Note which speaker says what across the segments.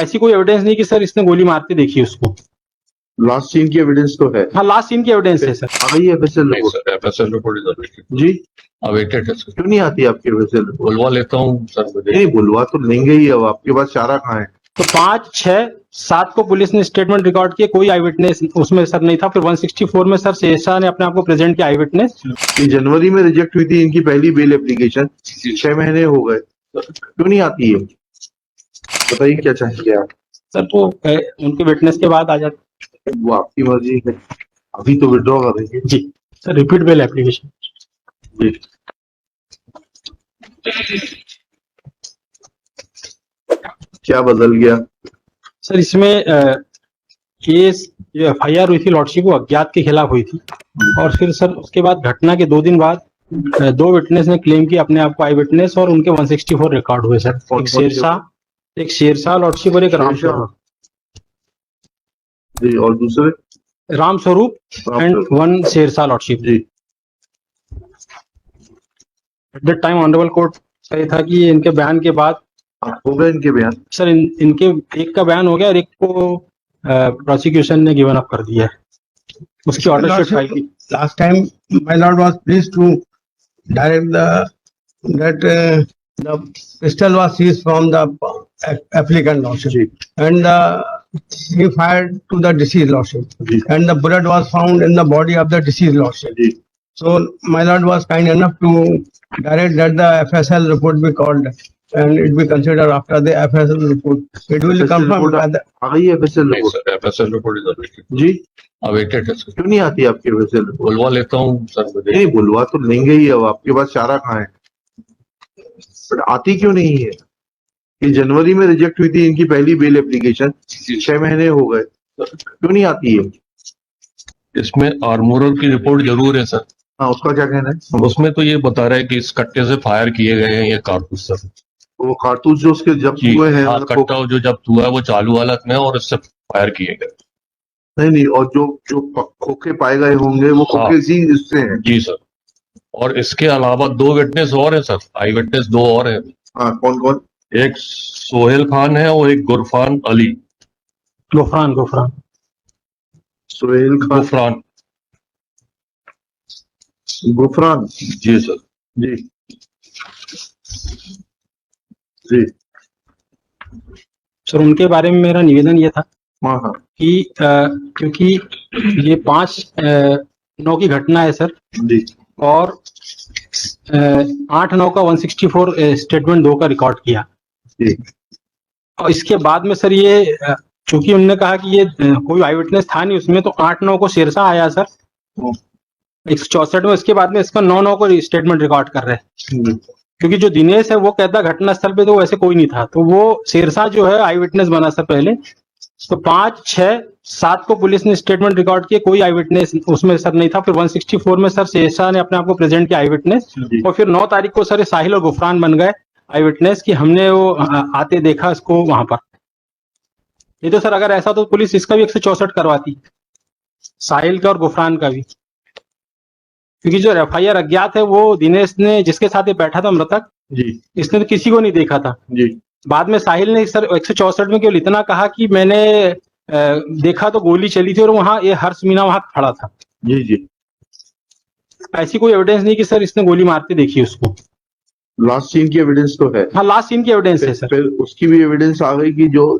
Speaker 1: ऐसी कोई एविडेंस नहीं कि सर इसने गोली मारते देखी उसको।
Speaker 2: लास्ट सीन की एविडेंस तो है।
Speaker 1: हाँ, लास्ट सीन की एविडेंस है सर।
Speaker 2: आ गई है एफएसएल
Speaker 3: नहीं
Speaker 2: रिपोर्ट?
Speaker 3: सर, एफएसएल रिपोर्ट इधर नहीं।
Speaker 2: जी,
Speaker 3: अवेटेड है सर।
Speaker 2: क्यों नहीं आती आपकी एफएसएल रिपोर्ट?
Speaker 3: बुलवा लेता हूँ सर मुझे।
Speaker 2: नहीं, बुलवा तो लेंगे ही, अब आपके पास चारा कहाँ है?
Speaker 1: तो 5, 6, 7 को पुलिस ने स्टेटमेंट रिकॉर्ड किए, कोई आई विटनेस उसमें सर नहीं था। फिर 164 में सर शेरशाह ने अपने आप को प्रेजेंट किया आई विटनेस।
Speaker 2: ये जनवरी में रिजेक्ट हुई थी इनकी पहली बेल एप्लीकेशन, 6 महीने हो गए, क्यों नहीं आती है? बताइए क्या चाहिए आप?
Speaker 1: सर तो उनके विटनेस के बाद आ जाते।
Speaker 2: वो आपकी मर्जी है, अभी तो विड्रॉ कर रही है।
Speaker 1: जी सर, रिपीट बेल एप्लीकेशन।
Speaker 2: जी, क्या बदल गया?
Speaker 1: सर इसमें केस जो FIR हुई थी लॉर्डशिप वो अज्ञात के खिलाफ हुई थी। और फिर सर उसके बाद घटना के 2 दिन बाद 2 विटनेस ने क्लेम किया अपने आप को आई विटनेस, और उनके 164 रिकॉर्ड हुए सर। एक शेरशाह लॉर्डशिप और एक रामस्वरूप।
Speaker 2: जी, और दूसरे
Speaker 1: रामस्वरूप एंड 1 शेरशाह लॉर्डशिप।
Speaker 2: जी,
Speaker 1: at the time honourable court का ये था कि इनके बयान के बाद
Speaker 2: हो गए इनके बयान?
Speaker 1: सर इनके एक का बयान हो गया और एक को प्रोसिक्यूशन ने गिवन अप कर दिया है। उसकी ऑर्डर शीट फाइल की।
Speaker 4: Last time, my lord was pleased to direct that the pistol was seized from the applicant lordship, and he fired to the deceased lordship, and the bullet was found in the body of the deceased lordship.
Speaker 2: जी,
Speaker 4: So my lord was kind enough to direct that the FSL report be called and it be considered after the FSL report. It will
Speaker 2: FSL
Speaker 4: confirm
Speaker 2: report
Speaker 4: by the
Speaker 2: आ गई है FSL
Speaker 3: नहीं
Speaker 2: report?
Speaker 3: Sir, FSL report इधर नहीं।
Speaker 2: जी,
Speaker 3: awaited है sir.
Speaker 2: क्यों नहीं आती आपकी एफएसएल रिपोर्ट?
Speaker 3: बुलवा लेता हूँ सर मुझे।
Speaker 2: नहीं, बुलवा तो लेंगे ही, अब आपके पास चारा कहाँ है? बट आती क्यों नहीं है? ये जनवरी में रिजेक्ट हुई थी इनकी पहली बेल एप्लीकेशन, 6 महीने हो गए, क्यों नहीं आती है?
Speaker 3: इसमें आर्मोरर की रिपोर्ट जरूर है सर।
Speaker 2: हाँ, उसका क्या कहना है?
Speaker 3: उसमें तो ये बता रहा है कि इस कट्टे से फायर किए गए हैं ये कारतूस सर।
Speaker 2: वो कारतूस जो उसके जब्त
Speaker 3: जी
Speaker 2: हुए हैं,
Speaker 3: हाँ,
Speaker 2: मतलब
Speaker 3: कट्टा जो जब्त हुआ है वो चालू हालत में है और इससे फायर किए गए।
Speaker 2: नहीं, और जो खोखे पाए गए होंगे वो खोखे इसी इससे हैं।
Speaker 3: जी सर, और इसके अलावा 2 विटनेस और हैं सर, आई विटनेस 2 और हैं।
Speaker 2: हाँ, कौन कौन?
Speaker 3: एक सोहेल खान है और एक गुरफान अली।
Speaker 1: गुफरान
Speaker 2: सोहेल खान, गुफरान।
Speaker 3: जी सर।
Speaker 2: जी, जी,
Speaker 1: सर उनके बारे में मेरा निवेदन ये था
Speaker 2: हाँ हाँ,
Speaker 1: कि क्योंकि ये 5/9 की घटना है सर,
Speaker 2: जी,
Speaker 1: और 8/9 का 164 स्टेटमेंट 2 का रिकॉर्ड किया।
Speaker 2: जी,
Speaker 1: और इसके बाद में सर ये चूंकि उन्होंने कहा कि ये कोई आई विटनेस था नहीं उसमें, तो 8/9 को शेरशाह आया सर 164 में। इसके बाद में इसका 9/9 को स्टेटमेंट रिकॉर्ड कर रहे हैं, क्योंकि जो दिनेश है वो कहता घटना स्थल पे तो वैसे कोई नहीं था, तो वो शेरशाह जो है आई विटनेस बना सर पहले। तो 5, 6, 7 को पुलिस ने स्टेटमेंट रिकॉर्ड किए, कोई आई विटनेस उसमें सर नहीं था। फिर 164 में सर शेरशाह ने अपने आप को प्रेजेंट किया आई विटनेस, और फिर 9 तारीख को सर साहिल और गुफरान बन गए आई विटनेस कि हमने वो आते देखा इसको वहां पर। ये तो सर अगर ऐसा तो पुलिस इसका भी 164 करवाती, साहिल का और गुफरान का भी, क्योंकि जो FIR अज्ञात है वो दिनेश ने जिसके साथ ये बैठा था मृतक,
Speaker 2: जी,
Speaker 1: इसने तो किसी को नहीं देखा था।
Speaker 2: जी,
Speaker 1: बाद में साहिल ने सर 164 में केवल इतना कहा कि मैंने देखा तो गोली चली थी और वहां ये हर्ष मीना वहां खड़ा था।
Speaker 2: जी, जी।
Speaker 1: ऐसी कोई एविडेंस नहीं कि सर इसने गोली मारते देखी उसको।
Speaker 2: लास्ट सीन की एविडेंस तो है।
Speaker 1: हाँ, लास्ट सीन की एविडेंस है सर।
Speaker 2: फिर उसकी भी एविडेंस आ गई कि जो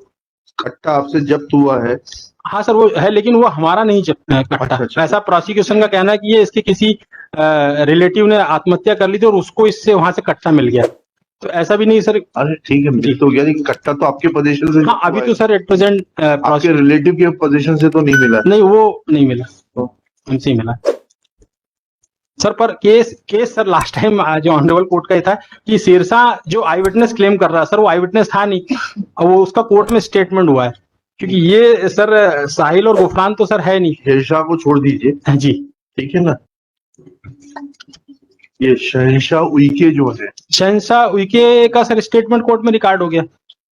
Speaker 2: कट्टा आपसे जब्त हुआ है।
Speaker 1: हाँ सर, वो है, लेकिन वो हमारा नहीं कट्टा।
Speaker 2: अच्छा।
Speaker 1: ऐसा प्रोसिक्यूशन का कहना है कि ये इसके किसी रिलेटिव ने आत्महत्या कर ली थी और उसको इससे वहां से कट्टा मिल गया। तो ऐसा भी नहीं सर।
Speaker 2: अरे ठीक है, मिल तो गया, लेकिन कट्टा तो आपके पोजीशन से।
Speaker 1: हाँ, अभी तो सर एट प्रेजेंट
Speaker 2: आपके रिलेटिव के पोजीशन से तो नहीं मिला।
Speaker 1: नहीं, वो नहीं मिला, हमसे ही मिला सर। पर केस सर लास्ट टाइम जो ऑनरेबल कोर्ट का ही था कि शेरशाह जो आई विटनेस क्लेम कर रहा है सर, वो आई विटनेस था नहीं, वो उसका कोर्ट में स्टेटमेंट हुआ है। क्योंकि ये सर साहिल और गुफरान तो सर है नहीं।
Speaker 2: शेरशाह को छोड़ दीजिए
Speaker 1: जी,
Speaker 2: ठीक है ना। ये शहंशाह उइके जो है,
Speaker 1: शहंशाह उइके का सर स्टेटमेंट कोर्ट में रिकॉर्ड हो गया।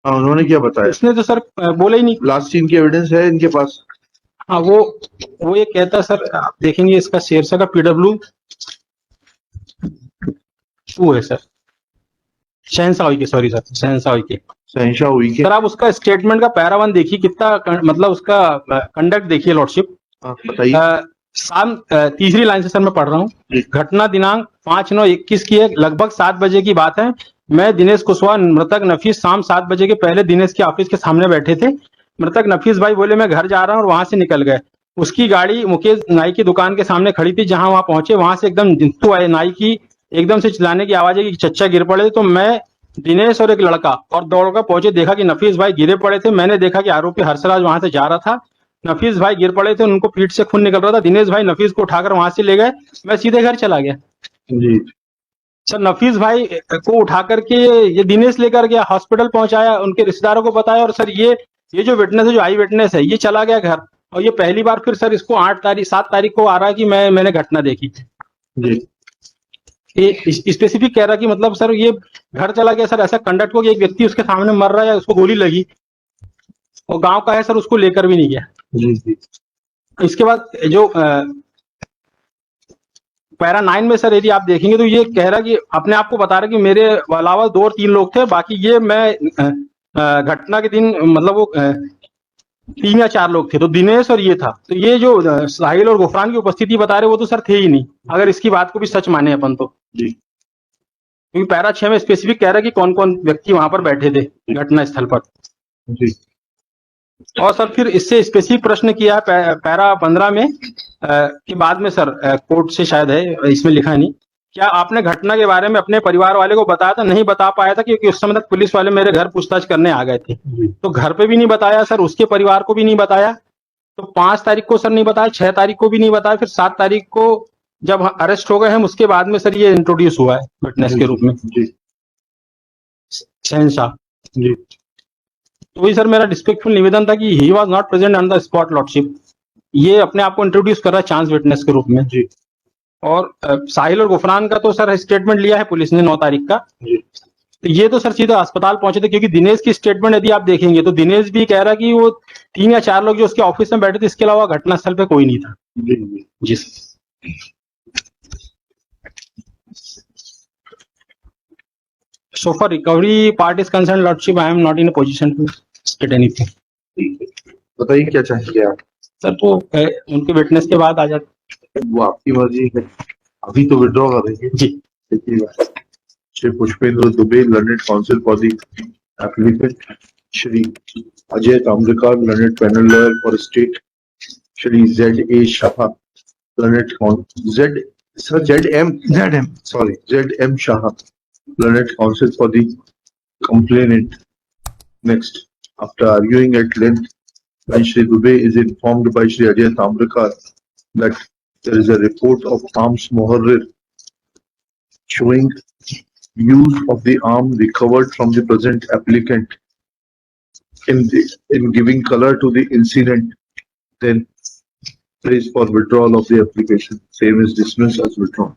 Speaker 2: हाँ, उन्होंने क्या बताया?
Speaker 1: इसने तो सर बोला ही नहीं।
Speaker 2: लास्ट सीन की एविडेंस है इनके पास।
Speaker 1: हाँ, वो ये कहता सर, आप देखेंगे इसका शेरशाह का PW 2 है सर। शहंशाह उइके, सॉरी सर, शहंशाह उइके।
Speaker 2: शहंशाह हुई कि
Speaker 1: सर आप उसका स्टेटमेंट का पैरा 1 देखिए, कितना मतलब उसका कंडक्ट देखिए लॉर्डशिप।
Speaker 2: बताइए।
Speaker 1: शाम तीसरी लाइन से सर मैं पढ़ रहा हूँ। घटना दिनांक 5/9/21 की है, लगभग 7 बजे की बात है। मैं दिनेश कुशवाहा मृतक नफीस शाम 7 बजे के पहले दिनेश के ऑफिस के सामने बैठे थे। मृतक नफीस भाई बोले मैं घर जा रहा हूँ और वहां से निकल गए। उसकी गाड़ी मुकेश नाई की दुकान के सामने खड़ी थी। जहां वहां पहुंचे वहां से एकदम जिंतु आए, नाई की एकदम से चिल्लाने की आवाज है कि चच्चा गिर पड़े। तो मैं, दिनेश और एक लड़का और दौड़कर पहुंचे, देखा कि नफीस भाई गिरे पड़े थे। मैंने देखा कि आरोपी हर्षराज वहां से जा रहा था। नफीस भाई गिर पड़े थे, उनको पीठ से खून निकल रहा था। दिनेश भाई नफीस को उठाकर वहां से ले गए, मैं सीधे घर चला गया।
Speaker 2: जी
Speaker 1: सर नफीस भाई को उठा करके ये दिनेश लेकर गया, हॉस्पिटल पहुंचाया, उनके रिश्तेदारों को बताया। और सर ये जो विटनेस है, जो आई विटनेस है, ये चला गया घर। और ये पहली बार फिर सर इसको 7 तारीख को आ रहा है कि मैंने घटना देखी।
Speaker 2: जी
Speaker 1: ये स्पेसिफिक कह रहा कि मतलब सर ये घर चला गया सर, ऐसा कंडक्ट हो कि एक व्यक्ति उसके सामने मर रहा है, उसको गोली लगी और गांव का है सर, उसको लेकर भी नहीं गया।
Speaker 2: जी जी
Speaker 1: इसके बाद जो पैरा 9 में सर यदि आप देखेंगे तो ये कह रहा कि अपने आप को बता रहा कि मेरे अलावा 2 और 3 लोग थे, बाकी ये मैं घटना के दिन मतलब वो 3 या 4 लोग थे, तो दिनेश और ये था। तो ये जो साहिल और गुफरान की उपस्थिति बता रहे वो तो सर थे ही नहीं, अगर इसकी बात को भी सच माने अपन तो।
Speaker 2: जी
Speaker 1: क्योंकि पैरा 6 में स्पेसिफिक कह रहा है कि कौन कौन व्यक्ति वहां पर बैठे थे घटना स्थल पर।
Speaker 2: जी
Speaker 1: और सर फिर इससे स्पेसिफिक प्रश्न किया है पैरा 15 में के बाद में सर कोर्ट से शायद है, इसमें लिखा नहीं, क्या आपने घटना के बारे में अपने परिवार वाले को बताया था? नहीं बता पाया था क्योंकि उस समय तक पुलिस वाले मेरे घर पूछताछ करने आ गए थे। तो घर पे भी नहीं बताया सर, उसके परिवार को भी नहीं बताया। तो 5 तारीख को सर नहीं बताया, 6 तारीख को भी नहीं बताया, फिर 7 तारीख को जब अरेस्ट हो गए हम उसके बाद में सर ये इंट्रोड्यूस हुआ है विटनेस के रूप में
Speaker 2: जी
Speaker 1: शहंशाह।
Speaker 2: जी
Speaker 1: तो वही सर मेरा रिस्पेक्टफुल निवेदन था कि he was not present on the spot lordship. ये अपने आप को इंट्रोड्यूस कर रहा है चांस विटनेस के रूप में।
Speaker 2: जी
Speaker 1: और साहिल और गुफरान का तो सर स्टेटमेंट लिया है पुलिस ने 9 तारीख का।
Speaker 2: जी
Speaker 1: तो ये तो सर सीधा अस्पताल पहुंचे थे, क्योंकि दिनेश की स्टेटमेंट यदि आप देखेंगे तो दिनेश भी कह रहा कि वो 3 या 4 लोग जो उसके ऑफिस में बैठे थे, इसके अलावा घटनास्थल पे कोई नहीं था।
Speaker 2: जी जी
Speaker 1: जी So for recovery part is concerned, Lordship, I am not in a position to state anything.
Speaker 2: ठीक है। बताइए क्या चाहिए आप?
Speaker 1: सर तो उनके विटनेस के बाद आ जाते।
Speaker 2: वो आपकी मर्जी है, अभी तो विड्रॉ करेंगे।
Speaker 1: जी
Speaker 2: देखिए Shri Pushpendra Dubey learned council for the applicant, Shri Ajay Tamrakar learned panel lawyer for state, Shri ZA Shah learned ZM Shah learned council for the complainant. Next, after arguing at length, when Shri Dubey is informed by Shri Ajay Tamrakar that there is a report of arms Moharrir showing use of the arm recovered from the present applicant in giving color to the incident, then prays for withdrawal of the application. Same is dismissed as withdrawn.